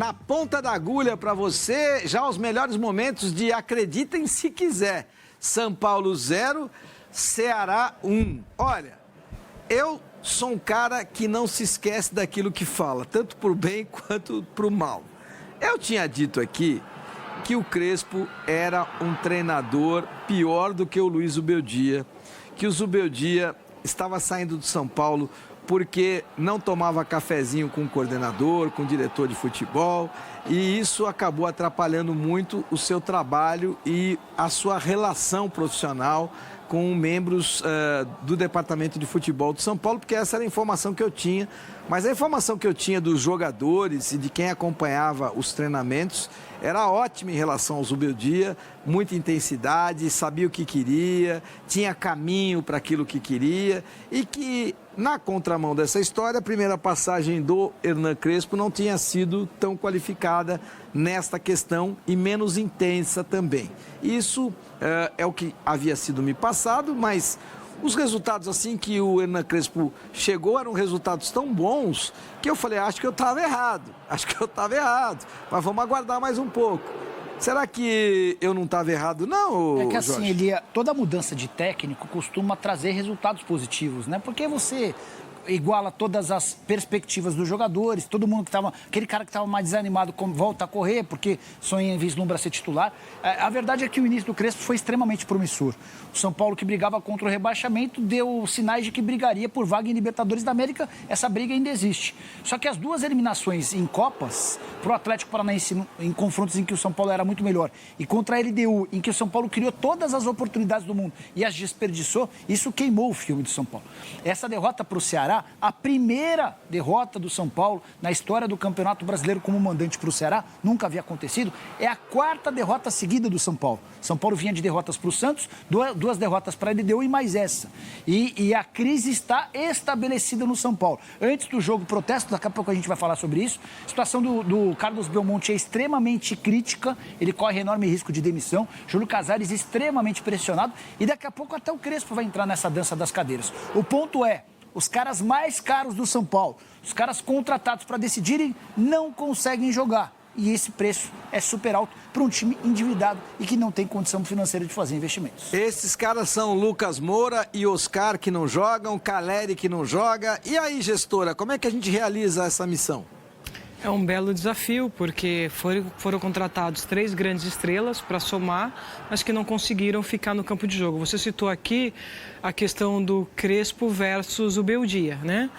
Na ponta da agulha para você, já os melhores momentos de Acreditem Se Quiser. São Paulo 0, Ceará 1. Olha, eu sou um cara que não se esquece daquilo que fala, tanto por bem quanto por mal. Eu tinha dito aqui que o Crespo era um treinador pior do que o Luiz Zubeldia, que o Zubeldia estava saindo do São Paulo porque não tomava cafezinho com o coordenador, com o diretor de futebol, e isso acabou atrapalhando muito o seu trabalho e a sua relação profissional com membros do departamento de futebol do São Paulo, porque essa era a informação que eu tinha. Mas a informação que eu tinha dos jogadores e de quem acompanhava os treinamentos era ótima em relação ao Zubeldia, muita intensidade, sabia o que queria, tinha caminho para aquilo que queria e que, na contramão dessa história, a primeira passagem do Hernan Crespo não tinha sido tão qualificada nesta questão e menos intensa também. Isso é o que havia sido me passado, mas os resultados assim que o Hernan Crespo chegou eram resultados tão bons que eu falei, acho que eu estava errado, mas vamos aguardar mais um pouco. Será que eu não estava errado, não, É que Jorge? assim, toda mudança de técnico costuma trazer resultados positivos, né? Porque você iguala todas as perspectivas dos jogadores, todo mundo que estava... Aquele cara que estava mais desanimado volta a correr, porque sonha em vislumbra ser titular. A verdade é que o início do Crespo foi extremamente promissor. O São Paulo, que brigava contra o rebaixamento, deu sinais de que brigaria por vaga em Libertadores da América. Essa briga ainda existe. Só que as duas eliminações em Copas, para o Atlético Paranaense, em confrontos em que o São Paulo era muito melhor, e contra a LDU, em que o São Paulo criou todas as oportunidades do mundo e as desperdiçou, isso queimou o filme do São Paulo. Essa derrota para o Ceará, a primeira derrota do São Paulo na história do Campeonato Brasileiro como mandante para o Ceará, nunca havia acontecido, é a quarta derrota seguida do São Paulo. São Paulo vinha de derrotas para o Santos, duas derrotas para a LDU e mais essa. E a crise está estabelecida no São Paulo. Antes do jogo protesto, daqui a pouco a gente vai falar sobre isso, a situação do Carlos Belmonte é extremamente crítica, ele corre enorme risco de demissão, Júlio Casares extremamente pressionado e daqui a pouco até o Crespo vai entrar nessa dança das cadeiras. O ponto é, os caras mais caros do São Paulo, os caras contratados para decidirem, não conseguem jogar. E esse preço é super alto para um time endividado e que não tem condição financeira de fazer investimentos. Esses caras são Lucas Moura e Oscar, que não jogam, Caleri, que não joga. E aí, gestora, como é que a gente realiza essa missão? É um belo desafio, porque foram contratados 3 grandes estrelas para somar, mas que não conseguiram ficar no campo de jogo. Você citou aqui a questão do Crespo versus o Beldia, né?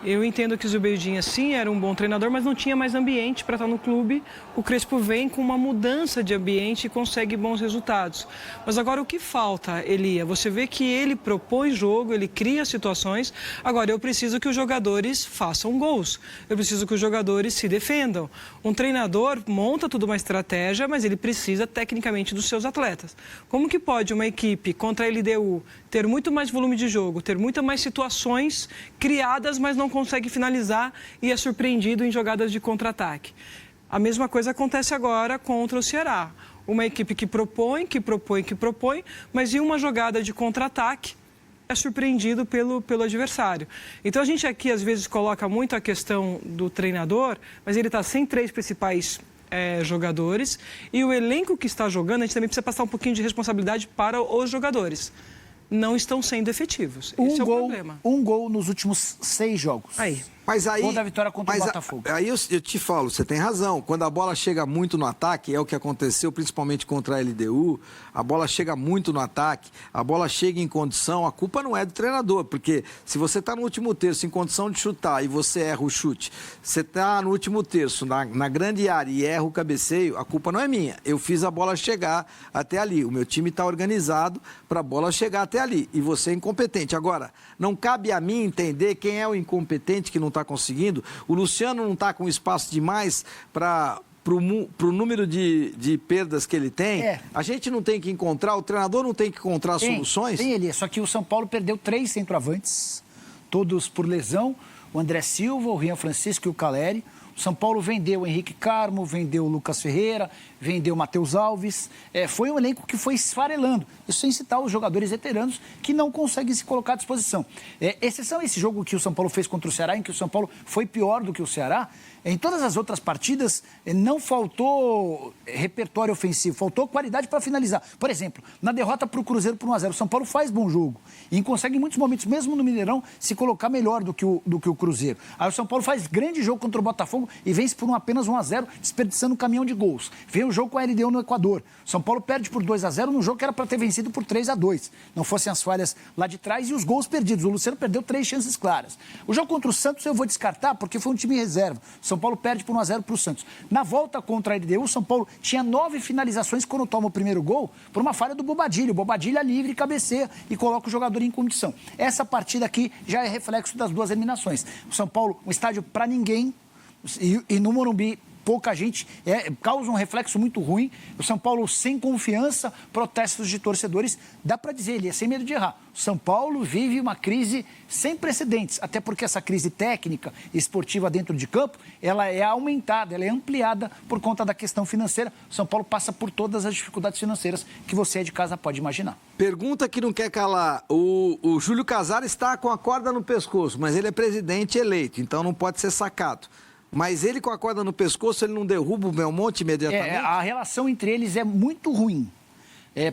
Eu entendo que o Zubeldia, sim, era um bom treinador, mas não tinha mais ambiente para estar no clube. O Crespo vem com uma mudança de ambiente e consegue bons resultados. Mas agora o que falta, Elia? Você vê que ele propõe jogo, ele cria situações. Agora, eu preciso que os jogadores façam gols. Eu preciso que os jogadores se defendam. Um treinador monta toda uma estratégia, mas ele precisa tecnicamente dos seus atletas. Como que pode uma equipe contra a LDU ter muito mais volume de jogo, ter muitas mais situações criadas, mas não consegue finalizar e é surpreendido em jogadas de contra-ataque? A mesma coisa acontece agora contra o Ceará. Uma equipe que propõe, mas em uma jogada de contra-ataque é surpreendido pelo adversário. Então a gente aqui às vezes coloca muito a questão do treinador, mas ele está sem 3 principais jogadores e o elenco que está jogando, a gente também precisa passar um pouquinho de responsabilidade para os jogadores. Não estão sendo efetivos. Esse é o problema. Um gol nos últimos 6 jogos. Mas aí, gol da vitória contra o Botafogo. Aí eu te falo, você tem razão. Quando a bola chega muito no ataque, é o que aconteceu principalmente contra a LDU, a bola chega muito no ataque, a bola chega em condição, a culpa não é do treinador, porque se você está no último terço em condição de chutar e você erra o chute, você está no último terço, na grande área e erra o cabeceio, a culpa não é minha. Eu fiz a bola chegar até ali. O meu time está organizado para a bola chegar até ali. E você é incompetente. Agora, não cabe a mim entender quem é o incompetente que não está conseguindo. O Luciano não está com espaço demais para o número de perdas que ele tem. A gente não tem que encontrar, o treinador não tem que encontrar soluções? Tem, Elias, só que o São Paulo perdeu 3 centroavantes, todos por lesão. O André Silva, o Rian Francisco e o Caleri. O São Paulo vendeu o Henrique Carmo, vendeu o Lucas Ferreira, vendeu o Matheus Alves. Foi um elenco que foi esfarelando. Isso sem citar os jogadores veteranos que não conseguem se colocar à disposição. Exceção a esse jogo que o São Paulo fez contra o Ceará, em que o São Paulo foi pior do que o Ceará, Em todas as outras partidas, não faltou repertório ofensivo, faltou qualidade para finalizar. Por exemplo, na derrota para o Cruzeiro por 1-0, o São Paulo faz bom jogo e consegue em muitos momentos, mesmo no Mineirão, se colocar melhor do que o Cruzeiro. Aí o São Paulo faz grande jogo contra o Botafogo e vence por apenas 1-0, desperdiçando um caminhão de gols. Vem o jogo com a LDU no Equador. O São Paulo perde por 2-0 num jogo que era para ter vencido por 3-2. Não fossem as falhas lá de trás e os gols perdidos. O Luciano perdeu 3 chances claras. O jogo contra o Santos eu vou descartar porque foi um time reserva. São Paulo perde por 1-0 para o Santos. Na volta contra a LDU, o São Paulo tinha 9 finalizações quando toma o primeiro gol por uma falha do Bobadilha. O Bobadilha livre, cabeceia e coloca o jogador em condição. Essa partida aqui já é reflexo das 2 eliminações. O São Paulo, um estádio para ninguém e no Morumbi pouca gente, causa um reflexo muito ruim. O São Paulo sem confiança, protestos de torcedores, dá para dizer, ele é sem medo de errar. O São Paulo vive uma crise sem precedentes, até porque essa crise técnica e esportiva dentro de campo, ela é aumentada, ela é ampliada por conta da questão financeira. O São Paulo passa por todas as dificuldades financeiras que você aí de casa pode imaginar. Pergunta que não quer calar. O Júlio Casares está com a corda no pescoço, mas ele é presidente eleito, então não pode ser sacado. Mas ele com a corda no pescoço, ele não derruba o Belmonte imediatamente? A relação entre eles é muito ruim.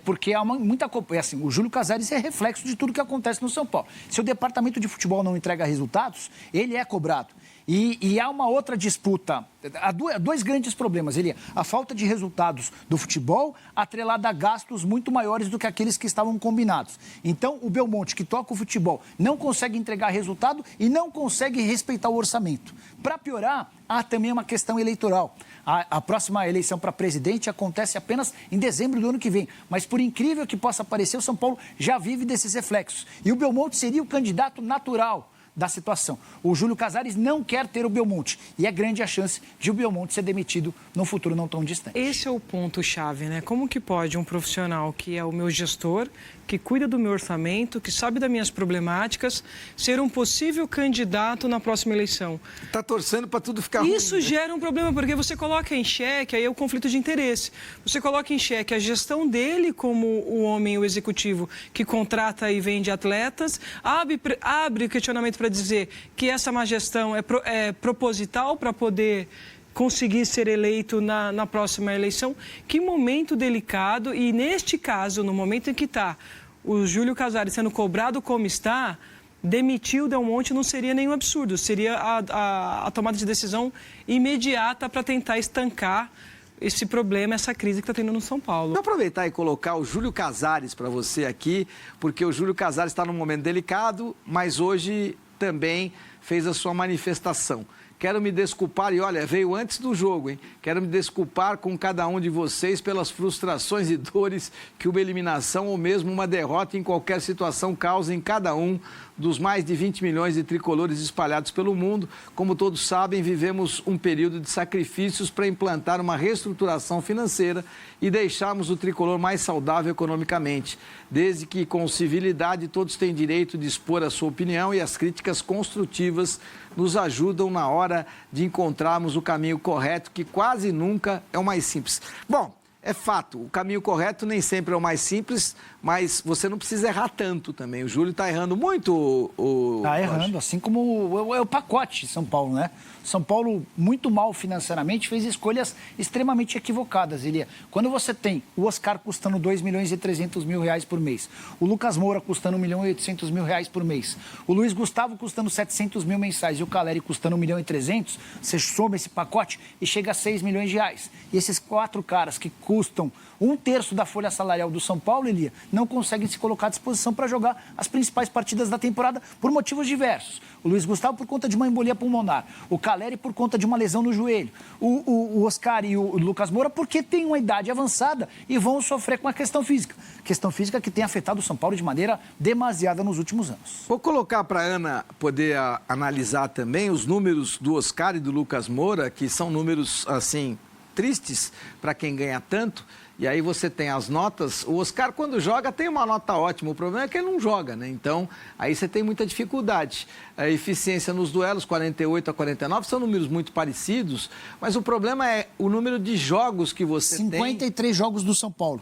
Porque há muita... assim, o Júlio Casares é reflexo de tudo que acontece no São Paulo. Se o departamento de futebol não entrega resultados, ele é cobrado. E há uma outra disputa. Há 2 grandes problemas, a falta de resultados do futebol atrelada a gastos muito maiores do que aqueles que estavam combinados. Então, o Belmonte, que toca o futebol, não consegue entregar resultado e não consegue respeitar o orçamento. Para piorar, há também uma questão eleitoral. A próxima eleição para presidente acontece apenas em dezembro do ano que vem. Mas, por incrível que possa parecer, o São Paulo já vive desses reflexos. E o Belmonte seria o candidato natural da situação. O Júlio Casares não quer ter o Belmonte e é grande a chance de o Belmonte ser demitido num futuro não tão distante. Esse é o ponto-chave, né? Como que pode um profissional que é o meu gestor, que cuida do meu orçamento, que sabe das minhas problemáticas, ser um possível candidato na próxima eleição? Está torcendo para tudo ficar ruim. Isso gera um problema, porque você coloca em xeque, aí é o conflito de interesse. Você coloca em xeque a gestão dele como o homem, o executivo, que contrata e vende atletas, abre o questionamento para dizer que essa má gestão é proposital para poder conseguir ser eleito na próxima eleição. Que momento delicado, e neste caso, no momento em que está o Júlio Casares sendo cobrado como está, demitir o Belmonte não seria nenhum absurdo, seria a tomada de decisão imediata para tentar estancar esse problema, essa crise que está tendo no São Paulo. Vou aproveitar e colocar o Júlio Casares para você aqui, porque o Júlio Casares está num momento delicado, mas hoje também fez a sua manifestação. Quero me desculpar, e olha, veio antes do jogo, hein? Quero me desculpar com cada um de vocês pelas frustrações e dores que uma eliminação ou mesmo uma derrota em qualquer situação causa em cada um dos mais de 20 milhões de tricolores espalhados pelo mundo. Como todos sabem, vivemos um período de sacrifícios para implantar uma reestruturação financeira e deixarmos o tricolor mais saudável economicamente. Desde que, com civilidade, todos têm direito de expor a sua opinião e as críticas construtivas nos ajudam na hora de encontrarmos o caminho correto, que quase nunca é o mais simples. Bom, é fato, o caminho correto nem sempre é o mais simples, mas você não precisa errar tanto também. O Júlio está errando muito. Está errando, assim como é o pacote São Paulo, né? São Paulo, muito mal financeiramente, fez escolhas extremamente equivocadas, Elia. Quando você tem o Oscar custando R$2.300.000 por mês, o Lucas Moura custando R$1.800.000 por mês, o Luiz Gustavo custando 700 mil mensais e o Caleri custando R$1.300.000, você soma esse pacote e chega a R$6 milhões. E esses 4 caras que custam 1/3 da folha salarial do São Paulo, Elia, não conseguem se colocar à disposição para jogar as principais partidas da temporada por motivos diversos. O Luiz Gustavo por conta de uma embolia pulmonar, o Caleri por conta de uma lesão no joelho, o Oscar e o Lucas Moura porque têm uma idade avançada e vão sofrer com a questão física. Questão física que tem afetado o São Paulo de maneira demasiada nos últimos anos. Vou colocar para a Ana poder analisar também os números do Oscar e do Lucas Moura, que são números, assim, tristes para quem ganha tanto. E aí você tem as notas. O Oscar, quando joga, tem uma nota ótima. O problema é que ele não joga, né? Então, aí você tem muita dificuldade. A eficiência nos duelos, 48-49, são números muito parecidos. Mas o problema é o número de jogos que você 53 jogos do São Paulo.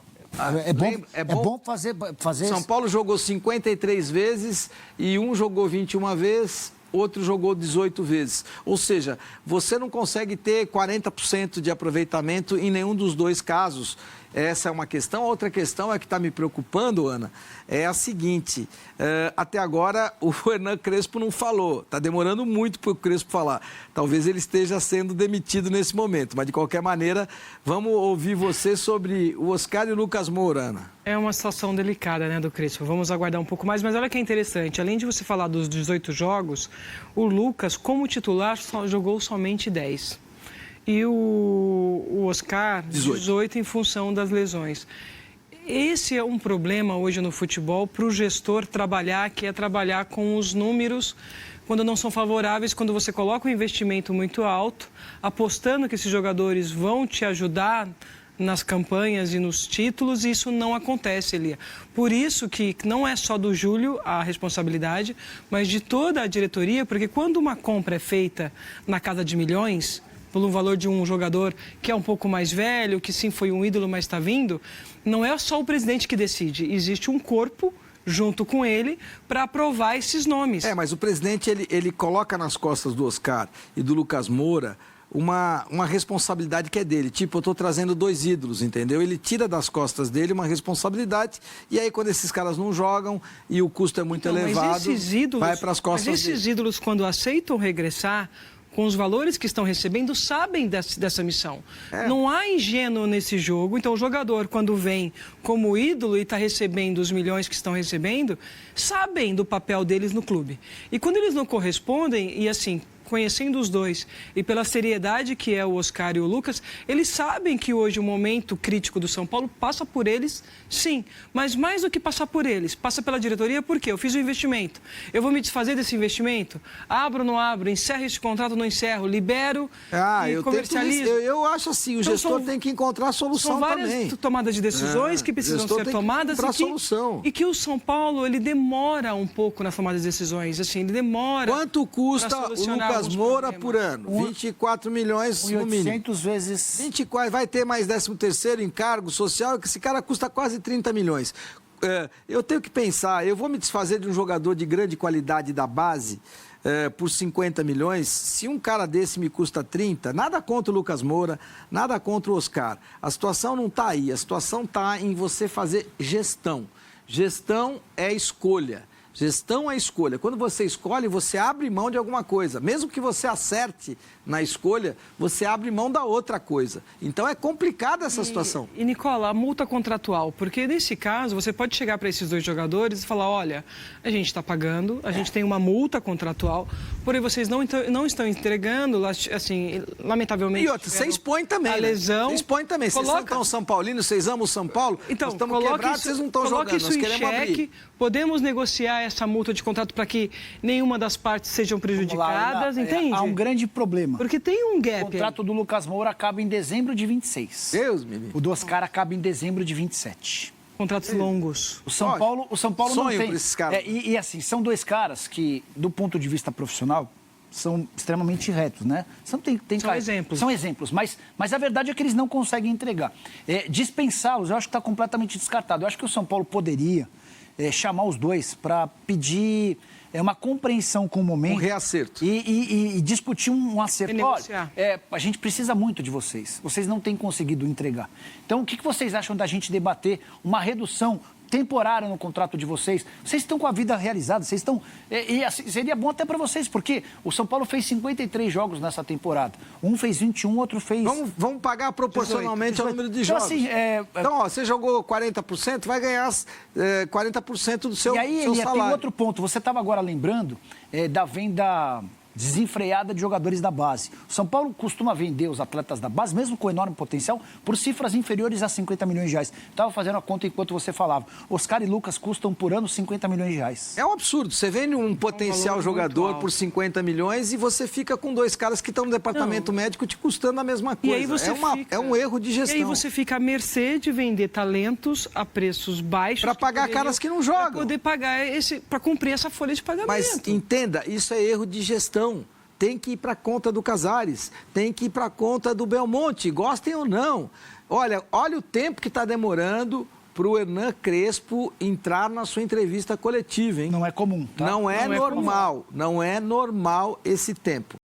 É bom fazer... São Paulo jogou 53 vezes e um jogou 21 vezes, outro jogou 18 vezes. Ou seja, você não consegue ter 40% de aproveitamento em nenhum dos dois casos. Essa é uma questão. Outra questão é que está me preocupando, Ana, é a seguinte, até agora o Hernan Crespo não falou, está demorando muito para o Crespo falar. Talvez ele esteja sendo demitido nesse momento, mas de qualquer maneira, vamos ouvir você sobre o Oscar e o Lucas Moura, Ana. É uma situação delicada, né, do Crespo. Vamos aguardar um pouco mais, mas olha que interessante. Além de você falar dos 18 jogos, o Lucas, como titular, jogou somente 10. E o Oscar, 18 em função das lesões. Esse é um problema hoje no futebol para o gestor trabalhar, que é trabalhar com os números quando não são favoráveis, quando você coloca um investimento muito alto, apostando que esses jogadores vão te ajudar nas campanhas e nos títulos, e isso não acontece, Elia. Por isso que não é só do Júlio a responsabilidade, mas de toda a diretoria, porque quando uma compra é feita na casa de milhões, pelo valor de um jogador que é um pouco mais velho, que sim foi um ídolo, mas está vindo, não é só o presidente que decide, existe um corpo junto com ele para aprovar esses nomes. Mas o presidente ele coloca nas costas do Oscar e do Lucas Moura uma responsabilidade que é dele. Tipo, eu estou trazendo 2 ídolos, entendeu? Ele tira das costas dele uma responsabilidade e aí quando esses caras não jogam e o custo é muito elevado, vai para as costas dele. Mas esses ídolos, quando aceitam regressar, com os valores que estão recebendo, sabem dessa missão. Não há ingênuo nesse jogo. Então, o jogador, quando vem como ídolo e está recebendo os milhões que estão recebendo, sabem do papel deles no clube. E quando eles não correspondem, e assim, conhecendo os dois e pela seriedade que é o Oscar e o Lucas, eles sabem que hoje o momento crítico do São Paulo passa por eles, sim. Mas mais do que passar por eles, passa pela diretoria, porque eu fiz o investimento. Eu vou me desfazer desse investimento? Abro ou não abro? Encerro esse contrato ou não encerro? Libero e comercializo? Eu acho assim, o gestor tem que encontrar a solução também. São várias tomadas de decisões que precisam ser tomadas e que o São Paulo, ele demora um pouco nas tomadas de decisões. Assim, ele demora. Quanto custa o Lucas Moura por ano? 24 milhões no mínimo. 800 vezes... 24, vai ter mais 13º, encargo social, que esse cara custa quase 30 milhões. Eu tenho que pensar, eu vou me desfazer de um jogador de grande qualidade da base por 50 milhões, se um cara desse me custa 30, nada contra o Lucas Moura, nada contra o Oscar. A situação não está aí, a situação está em você fazer gestão. Gestão é escolha. Gestão é escolha. Quando você escolhe, você abre mão de alguma coisa. Mesmo que você acerte na escolha, você abre mão da outra coisa. Então, é complicada essa situação. E, Nicola, a multa contratual. Porque, nesse caso, você pode chegar para esses 2 jogadores e falar, olha, a gente está pagando, a gente tem uma multa contratual, porém vocês não estão entregando, assim, lamentavelmente... E outra, você expõe também, a lesão... Você expõe também. Vocês são São Paulinos, vocês amam o São Paulo, então, nós estamos quebrados, vocês não estão jogando, nós queremos abrir. Podemos negociar essa multa de contrato para que nenhuma das partes sejam prejudicadas, entende? Há um grande problema. Porque tem um gap. O contrato do Lucas Moura acaba em dezembro de 26. Deus me livre. O do Oscar acaba em dezembro de 27. Contratos longos. O São Paulo não tem. Pra esses caras. E assim, são 2 caras que, do ponto de vista profissional, são extremamente retos, né? São exemplos. São exemplos, mas a verdade é que eles não conseguem entregar. Dispensá-los, eu acho que está completamente descartado. Eu acho que o São Paulo poderia chamar os 2 para pedir uma compreensão com o momento. Um reacerto. E discutir um acerto. Olha, a gente precisa muito de vocês. Vocês não têm conseguido entregar. Então, o que vocês acham da gente debater uma redução temporária no contrato de vocês? Vocês estão com a vida realizada, vocês estão... assim, seria bom até para vocês, porque o São Paulo fez 53 jogos nessa temporada. Um fez 21, outro fez... Vamos pagar proporcionalmente 18. Ao número de jogos. Então, assim, então, você jogou 40%, vai ganhar 40% do seu salário. E aí, tem outro ponto. Você estava agora lembrando da venda desenfreada de jogadores da base. O São Paulo costuma vender os atletas da base, mesmo com enorme potencial, por cifras inferiores a 50 milhões de reais. Estava fazendo a conta enquanto você falava. Oscar e Lucas custam por ano 50 milhões de reais. É um absurdo. Você vende um potencial jogador por 50 milhões e você fica com 2 caras que estão no departamento médico te custando a mesma coisa. E aí você é um erro de gestão. E aí você fica à mercê de vender talentos a preços baixos. Para pagar caras que não jogam. Para poder pagar para cumprir essa folha de pagamento. Mas entenda, isso é erro de gestão. Tem que ir para a conta do Casares, tem que ir para a conta do Belmonte, gostem ou não. Olha o tempo que está demorando para o Hernan Crespo entrar na sua entrevista coletiva, hein? Não é comum, tá? Não é normal esse tempo.